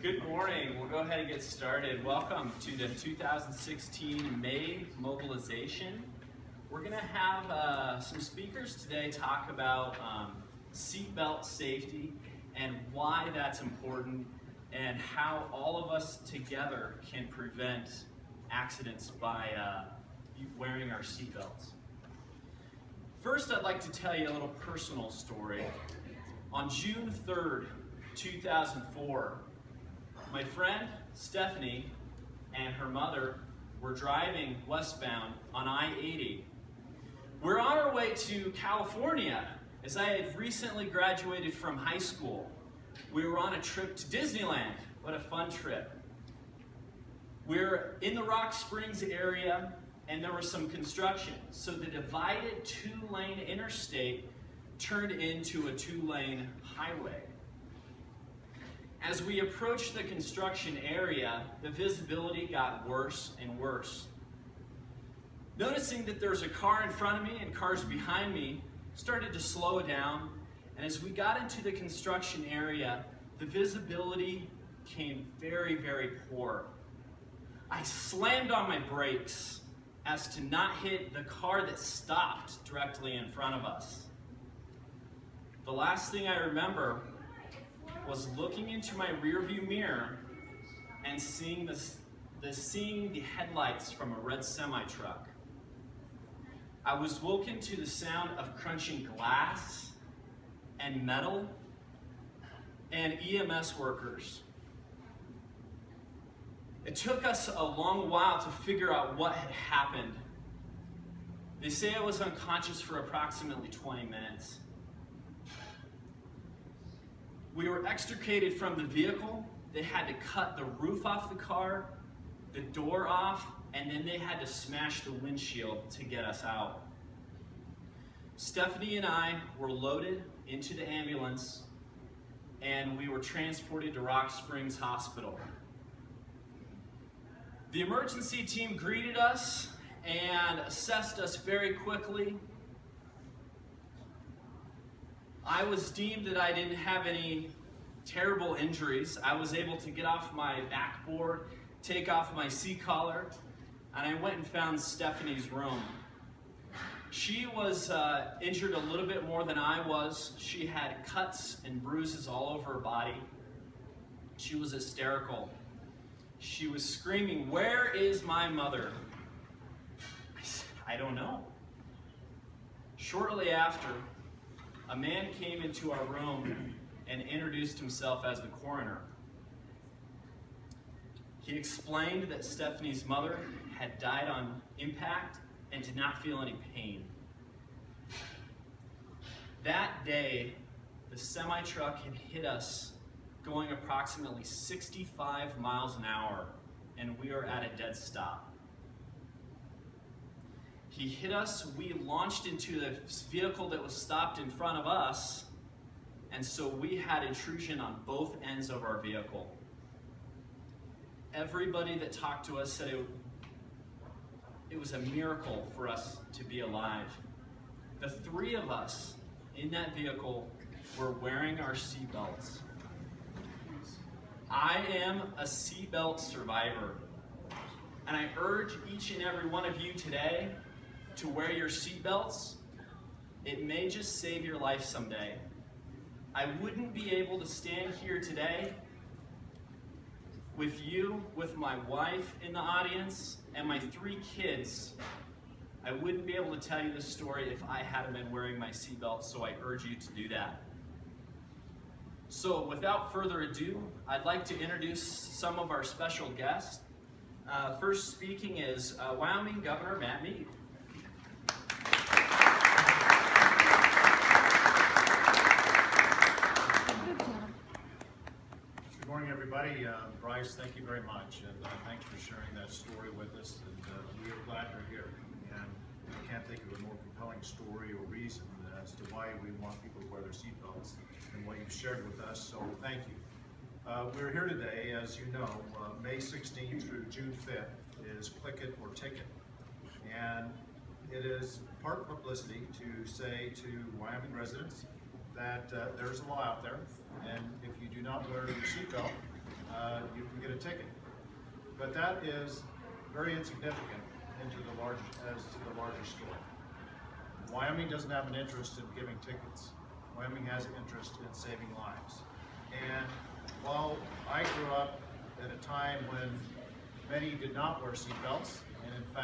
Good morning. We'll go ahead and get started. Welcome to the 2016 May mobilization. We're going to have some speakers today talk about seatbelt safety and why that's important and how all of us together can prevent accidents by wearing our seatbelts. First, I'd like to tell you a little personal story. On June 3rd, 2004, my friend Stephanie and her mother were driving westbound on I-80. We're on our way to California as I had recently graduated from high school. We were on a trip to Disneyland. What a fun trip. We're in the Rock Springs area and there was some construction. So the divided two-lane interstate turned into a two-lane highway. As we approached the construction area, the visibility got worse and worse. Noticing that there's a car in front of me and cars behind me started to slow down, and as we got into the construction area, the visibility became very, very poor. I slammed on my brakes as to not hit the car that stopped directly in front of us. The last thing I remember was looking into my rearview mirror and seeing the headlights from a red semi-truck. I was woken to the sound of crunching glass and metal and EMS workers. It took us a long while to figure out what had happened. They say I was unconscious for approximately 20 minutes. We were extricated from the vehicle. They had to cut the roof off the car, the door off, and then they had to smash the windshield to get us out. Stephanie and I were loaded into the ambulance and we were transported to Rock Springs Hospital. The emergency team greeted us and assessed us very quickly. I was deemed that I didn't have any terrible injuries. I was able to get off my backboard, take off my seat collar, and I went and found Stephanie's room. She was injured a little bit more than I was. She had cuts and bruises all over her body. She was hysterical. She was screaming, "Where is my mother?" I said, "I don't know." Shortly after, a man came into our room and introduced himself as the coroner. He explained that Stephanie's mother had died on impact and did not feel any pain. That day, the semi-truck had hit us going approximately 65 miles an hour, and we are at a dead stop. He hit us, we launched into the vehicle that was stopped in front of us, and so we had intrusion on both ends of our vehicle. Everybody that talked to us said it was a miracle for us to be alive. The three of us in that vehicle were wearing our seatbelts. I am a seatbelt survivor, and I urge each and every one of you today to wear your seatbelts. It may just save your life someday. I wouldn't be able to stand here today with you, with my wife in the audience, and my 3 kids. I wouldn't be able to tell you this story if I hadn't been wearing my seatbelt, so I urge you to do that. So without further ado, I'd like to introduce some of our special guests. First speaking is Wyoming Governor Matt Mead. Good morning, everybody. Bryce, thank you very much, and thanks for sharing that story with us. And we are glad you're here. And I can't think of a more compelling story or reason as to why we want people to wear their seatbelts than what you've shared with us. So thank you. We're here today, as you know, May 16th through June 5th is Click It or Ticket, and it is part publicity to say to Wyoming residents that there's a law out there, and if you do not wear your seatbelt, you can get a ticket. But that is very insignificant as to the larger story. Wyoming doesn't have an interest in giving tickets. Wyoming has an interest in saving lives. And while I grew up at a time when many did not wear seatbelts, and in fact,